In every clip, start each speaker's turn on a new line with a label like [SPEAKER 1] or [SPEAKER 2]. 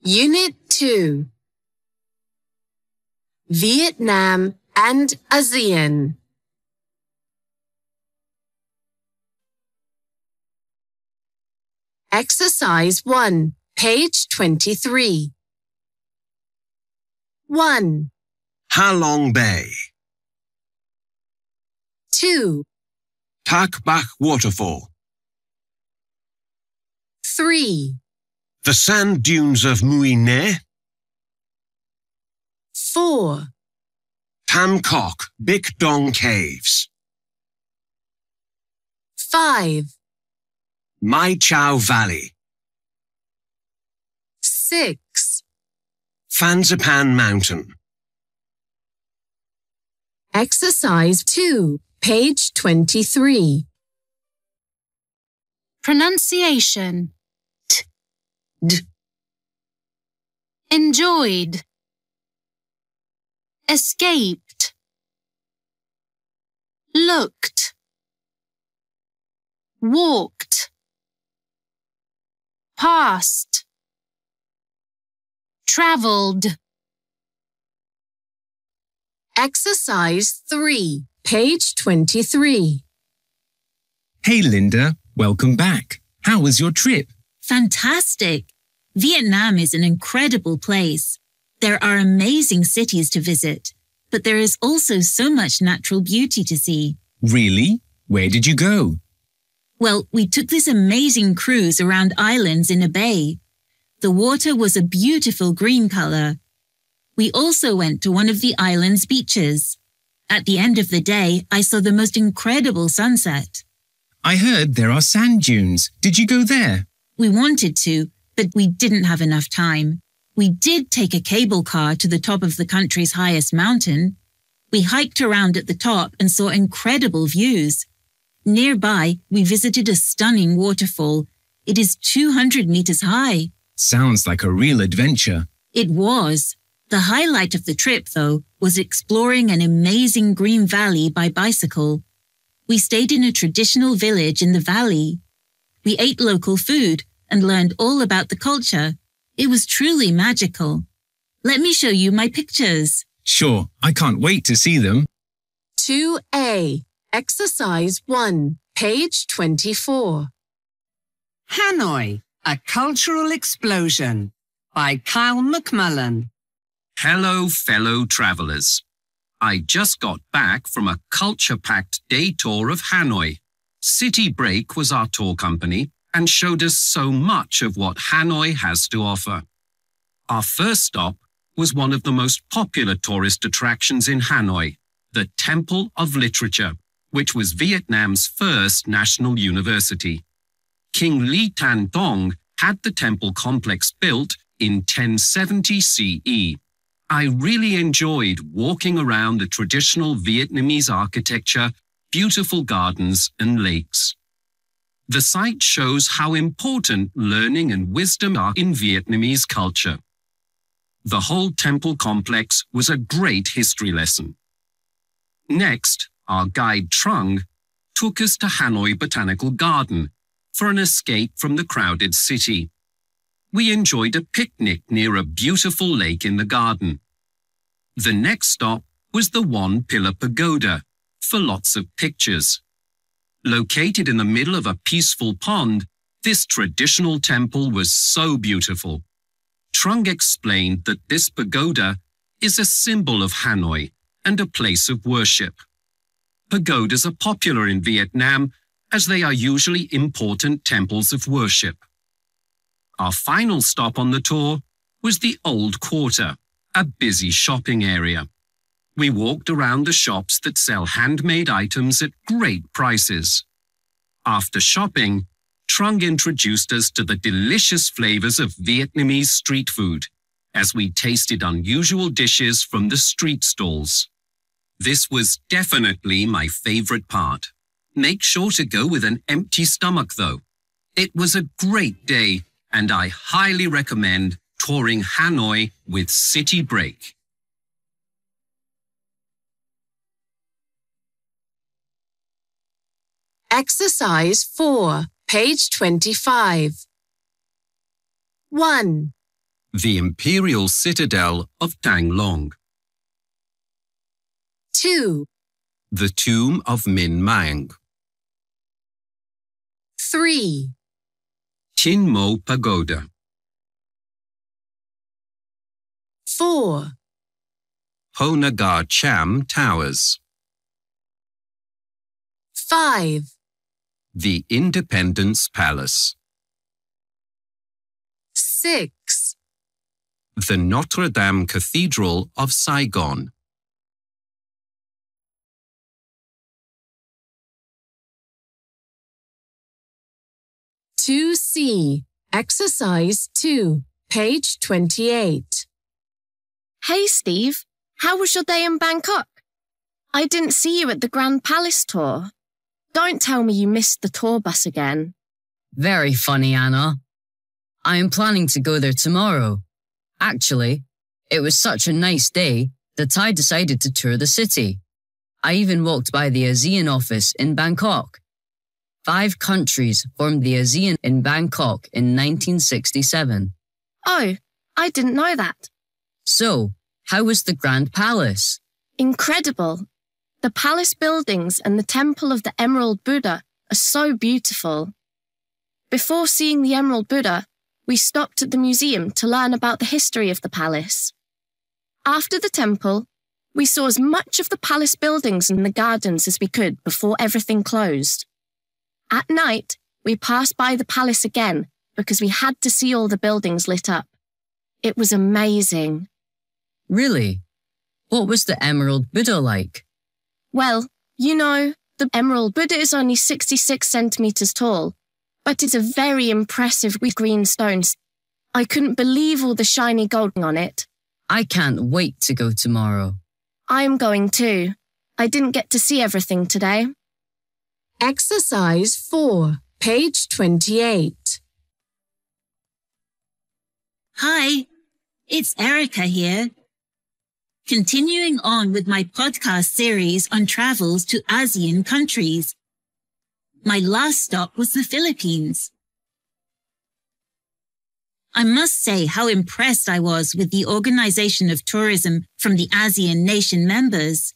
[SPEAKER 1] Unit 2. Vietnam and ASEAN. Exercise 1, page 23. 1,
[SPEAKER 2] Ha Long Bay,
[SPEAKER 1] 2,
[SPEAKER 2] Tak Bach Waterfall,
[SPEAKER 1] 3,
[SPEAKER 2] the sand dunes of Mui Ne,
[SPEAKER 1] 4,
[SPEAKER 2] Tam Kok Bik Dong Caves,
[SPEAKER 1] 5,
[SPEAKER 2] Mai Chau Valley,
[SPEAKER 1] 6.
[SPEAKER 2] Fansipan Mountain.
[SPEAKER 1] Exercise 2, page 23. Pronunciation.
[SPEAKER 2] D.
[SPEAKER 1] Enjoyed. Escaped. Looked. Walked. Passed. Traveled. Exercise 3, page 23.
[SPEAKER 3] Hey Linda, welcome back. How was your trip?
[SPEAKER 4] Fantastic! Vietnam is an incredible place. There are amazing cities to visit, but there is also so much natural beauty to see.
[SPEAKER 3] Really? Where did you go?
[SPEAKER 4] Well, we took this amazing cruise around islands in a bay. The water was a beautiful green color. We also went to one of the island's beaches. At the end of the day, I saw the most incredible sunset.
[SPEAKER 3] I heard there are sand dunes. Did you go there?
[SPEAKER 4] We wanted to, but we didn't have enough time. We did take a cable car to the top of the country's highest mountain. We hiked around at the top and saw incredible views. Nearby, we visited a stunning waterfall. It is 200 meters high.
[SPEAKER 3] Sounds like a real adventure.
[SPEAKER 4] It was. The highlight of the trip, though, was exploring an amazing green valley by bicycle. We stayed in a traditional village in the valley. We ate local food and learned all about the culture. It was truly magical. Let me show you my pictures.
[SPEAKER 3] Sure, I can't wait to see them.
[SPEAKER 1] 2A, Exercise 1, page 24.
[SPEAKER 5] Hanoi, A Cultural Explosion by Kyle McMullen.
[SPEAKER 6] Hello, fellow travellers. I just got back from a culture-packed day tour of Hanoi. City Break was our tour company and showed us so much of what Hanoi has to offer. Our first stop was one of the most popular tourist attractions in Hanoi, the Temple of Literature, which was Vietnam's first national university. King Li Tan Dong had the temple complex built in 1070 CE. I really enjoyed walking around the traditional Vietnamese architecture, beautiful gardens and lakes. The site shows how important learning and wisdom are in Vietnamese culture. The whole temple complex was a great history lesson. Next, our guide Trung took us to Hanoi Botanical Garden for an escape from the crowded city. We enjoyed a picnic near a beautiful lake in the garden. The next stop was the One Pillar Pagoda for lots of pictures. Located in the middle of a peaceful pond, this traditional temple was so beautiful. Trung explained that this pagoda is a symbol of Hanoi and a place of worship. Pagodas are popular in Vietnam as they are usually important temples of worship. Our final stop on the tour was the Old Quarter, a busy shopping area. We walked around the shops that sell handmade items at great prices. After shopping, Trung introduced us to the delicious flavors of Vietnamese street food as we tasted unusual dishes from the street stalls. This was definitely my favorite part. Make sure to go with an empty stomach, though. It was a great day, and I highly recommend touring Hanoi with City Break.
[SPEAKER 1] Exercise 4, page 25. 1.
[SPEAKER 6] The imperial citadel of Danglong.
[SPEAKER 1] 2,
[SPEAKER 6] The tomb of Min Maung.
[SPEAKER 1] 3,
[SPEAKER 6] Chin Mo Pagoda.
[SPEAKER 1] 4,
[SPEAKER 6] Ho Nagar Cham Towers.
[SPEAKER 1] 5,
[SPEAKER 6] The Independence Palace.
[SPEAKER 1] 6,
[SPEAKER 6] The Notre Dame Cathedral of Saigon.
[SPEAKER 1] two C, Exercise 2, page 28.
[SPEAKER 7] Hey Steve, how was your day in Bangkok? I didn't see you at the Grand Palace tour. Don't tell me you missed the tour bus again.
[SPEAKER 8] Very funny, Anna. I am planning to go there tomorrow. Actually, it was such a nice day that I decided to tour the city. I even walked by the ASEAN office in Bangkok. 5 countries formed the ASEAN in Bangkok in 1967.
[SPEAKER 7] Oh, I didn't know that.
[SPEAKER 8] So, how was the Grand Palace?
[SPEAKER 7] Incredible. The palace buildings and the Temple of the Emerald Buddha are so beautiful. Before seeing the Emerald Buddha, we stopped at the museum to learn about the history of the palace. After the temple, we saw as much of the palace buildings and the gardens as we could before everything closed. At night, we passed by the palace again because we had to see all the buildings lit up. It was amazing.
[SPEAKER 8] Really? What was the Emerald Buddha like?
[SPEAKER 7] Well, you know, the Emerald Buddha is only 66 centimeters tall, but it's a very impressive with green stones. I couldn't believe all the shiny gold on it.
[SPEAKER 8] I can't wait to go tomorrow.
[SPEAKER 7] I'm going too. I didn't get to see everything today.
[SPEAKER 1] Exercise 4, page 28.
[SPEAKER 4] Hi, it's Erica here. Continuing on with my podcast series on travels to ASEAN countries. My last stop was the Philippines. I must say how impressed I was with the organization of tourism from the ASEAN nation members.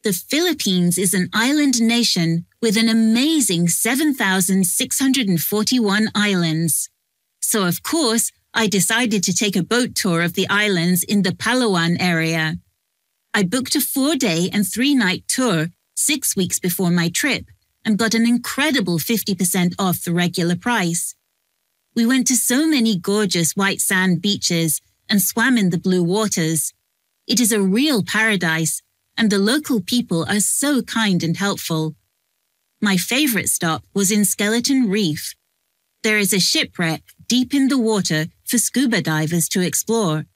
[SPEAKER 4] The Philippines is an island nation with an amazing 7,641 islands. So of course, I decided to take a boat tour of the islands in the Palawan area. I booked a 4-day and 3-night tour 6 weeks before my trip and got an incredible 50% off the regular price. We went to so many gorgeous white sand beaches and swam in the blue waters. It is a real paradise, and the local people are so kind and helpful. My favorite stop was in Skeleton Reef. There is a shipwreck deep in the water for scuba divers to explore.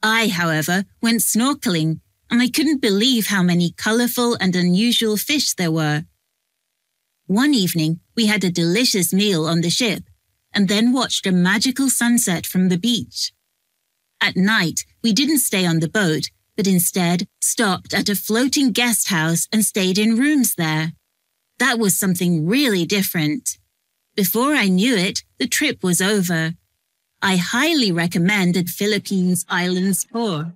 [SPEAKER 4] I, however, went snorkeling, and I couldn't believe how many colorful and unusual fish there were. One evening, we had a delicious meal on the ship, and then watched a magical sunset from the beach. At night, we didn't stay on the boat, but instead stopped at a floating guest house and stayed in rooms there. That was something really different. Before I knew it, the trip was over. I highly recommend a Philippines Islands tour.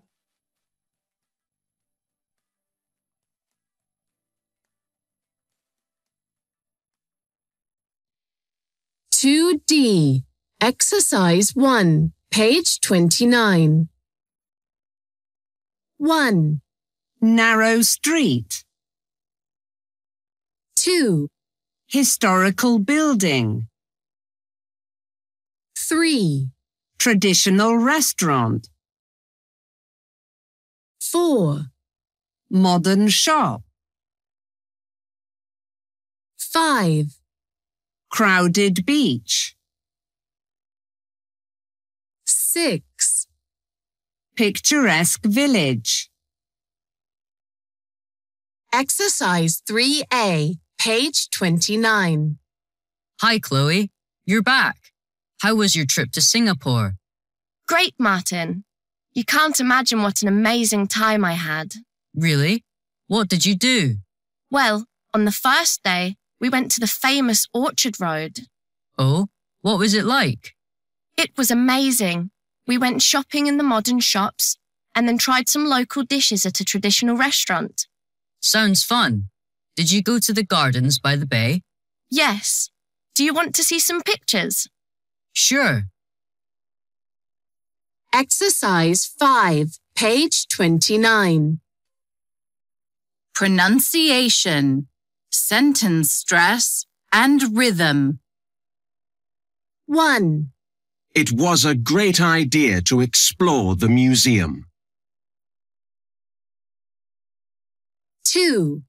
[SPEAKER 1] Two D, Exercise 1, page 29. 1,
[SPEAKER 5] Narrow street.
[SPEAKER 1] 2,
[SPEAKER 5] Historical building.
[SPEAKER 1] 3,
[SPEAKER 5] Traditional restaurant.
[SPEAKER 1] 4,
[SPEAKER 5] Modern shop.
[SPEAKER 1] 5,
[SPEAKER 5] Crowded beach.
[SPEAKER 1] 6,
[SPEAKER 5] Picturesque village.
[SPEAKER 1] Exercise 3A, page 29.
[SPEAKER 8] Hi, Chloe. You're back. How was your trip to Singapore?
[SPEAKER 7] Great, Martin. You can't imagine what an amazing time I had.
[SPEAKER 8] Really? What did you do?
[SPEAKER 7] Well, on the first day, we went to the famous Orchard Road.
[SPEAKER 8] Oh, what was it like?
[SPEAKER 7] It was amazing. We went shopping in the modern shops and then tried some local dishes at a traditional restaurant.
[SPEAKER 8] Sounds fun. Did you go to the gardens by the bay?
[SPEAKER 7] Yes. Do you want to see some pictures?
[SPEAKER 8] Sure.
[SPEAKER 1] Exercise 5, page 29.
[SPEAKER 9] Pronunciation, sentence stress, and rhythm.
[SPEAKER 1] 1,
[SPEAKER 2] It was a great idea to explore the museum.
[SPEAKER 1] 2,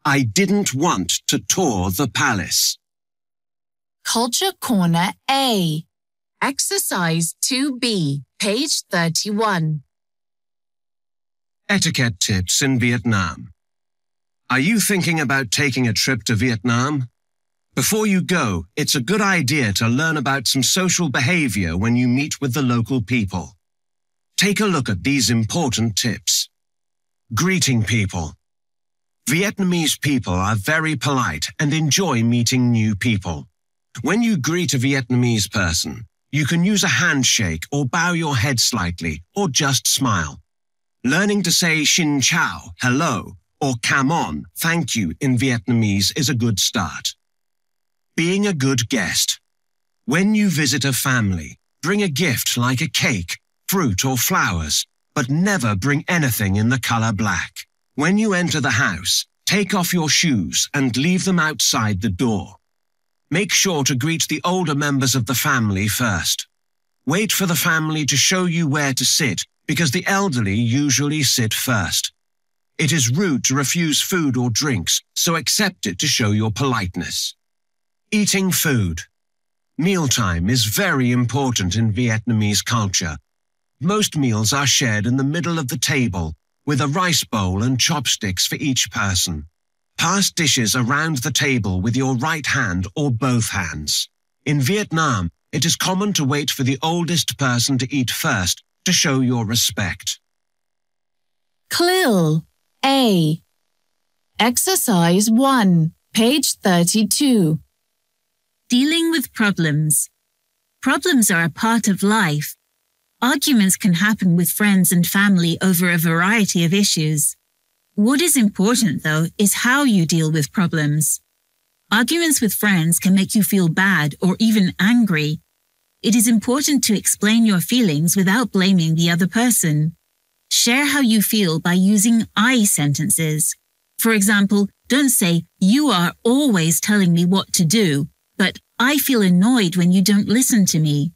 [SPEAKER 2] I didn't want to tour the palace.
[SPEAKER 9] Culture Corner A.
[SPEAKER 1] Exercise 2B, page 31.
[SPEAKER 2] Etiquette tips in Vietnam. Are you thinking about taking a trip to Vietnam? Before you go, it's a good idea to learn about some social behavior when you meet with the local people. Take a look at these important tips. Greeting people. Vietnamese people are very polite and enjoy meeting new people. When you greet a Vietnamese person, you can use a handshake or bow your head slightly or just smile. Learning to say xin chào, hello, or come on, thank you in Vietnamese is a good start. Being a good guest. When you visit a family, bring a gift like a cake, fruit or flowers, but never bring anything in the color black. When you enter the house, take off your shoes and leave them outside the door. Make sure to greet the older members of the family first. Wait for the family to show you where to sit because the elderly usually sit first. It is rude to refuse food or drinks, so accept it to show your politeness. Eating food. Mealtime is very important in Vietnamese culture. Most meals are shared in the middle of the table, with a rice bowl and chopsticks for each person. Pass dishes around the table with your right hand or both hands. In Vietnam, it is common to wait for the oldest person to eat first to show your respect.
[SPEAKER 9] CLIL A. Exercise 1, page 32.
[SPEAKER 4] Dealing with problems. Problems are a part of life. Arguments can happen with friends and family over a variety of issues. What is important, though, is how you deal with problems. Arguments with friends can make you feel bad or even angry. It is important to explain your feelings without blaming the other person. Share how you feel by using I sentences. For example, don't say, "You are always telling me what to do," but "I feel annoyed when you don't listen to me."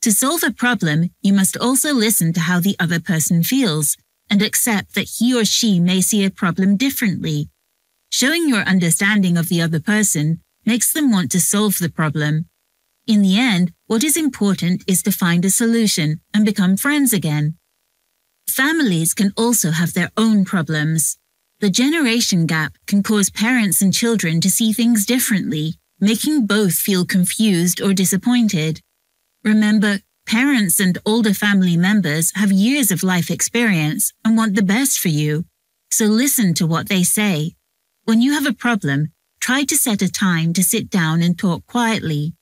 [SPEAKER 4] To solve a problem, you must also listen to how the other person feels and accept that he or she may see a problem differently. Showing your understanding of the other person makes them want to solve the problem. In the end, what is important is to find a solution and become friends again. Families can also have their own problems. The generation gap can cause parents and children to see things differently, making both feel confused or disappointed. Remember, parents and older family members have years of life experience and want the best for you, so listen to what they say. When you have a problem, try to set a time to sit down and talk quietly.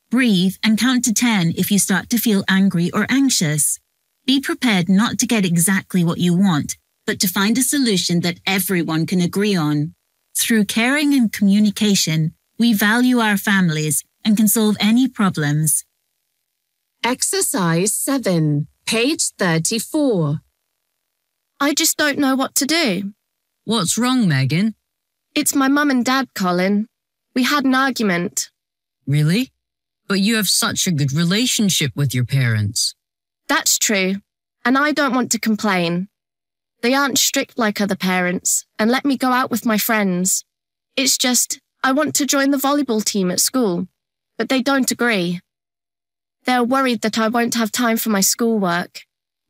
[SPEAKER 4] Breathe and count to 10 if you start to feel angry or anxious. Be prepared not to get exactly what you want, but to find a solution that everyone can agree on. Through caring and communication, we value our families and can solve any problems.
[SPEAKER 1] Exercise 7, page 34.
[SPEAKER 7] I just don't know what to do.
[SPEAKER 8] What's wrong, Megan?
[SPEAKER 7] It's my mum and dad, Colin. We had an argument.
[SPEAKER 8] Really? But you have such a good relationship with your parents.
[SPEAKER 7] That's true, and I don't want to complain. They aren't strict like other parents and let me go out with my friends. It's just, I want to join the volleyball team at school, but they don't agree. They're worried that I won't have time for my schoolwork.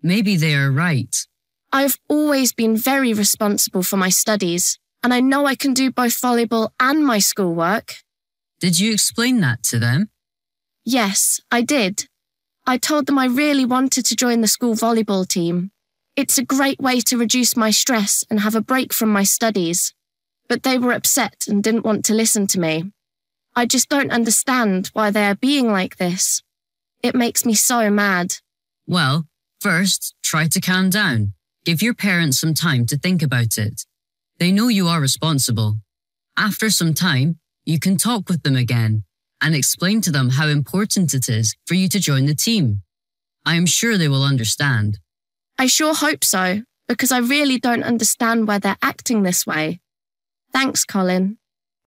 [SPEAKER 8] Maybe they are right.
[SPEAKER 7] I've always been very responsible for my studies, and I know I can do both volleyball and my schoolwork.
[SPEAKER 8] Did you explain that to them?
[SPEAKER 7] Yes, I did. I told them I really wanted to join the school volleyball team. It's a great way to reduce my stress and have a break from my studies. But they were upset and didn't want to listen to me. I just don't understand why they are being like this. It makes me so mad.
[SPEAKER 8] Well, first, try to calm down. Give your parents some time to think about it. They know you are responsible. After some time, you can talk with them again and explain to them how important it is for you to join the team. I am sure they will understand.
[SPEAKER 7] I sure hope so, because I really don't understand why they're acting this way. Thanks, Colin.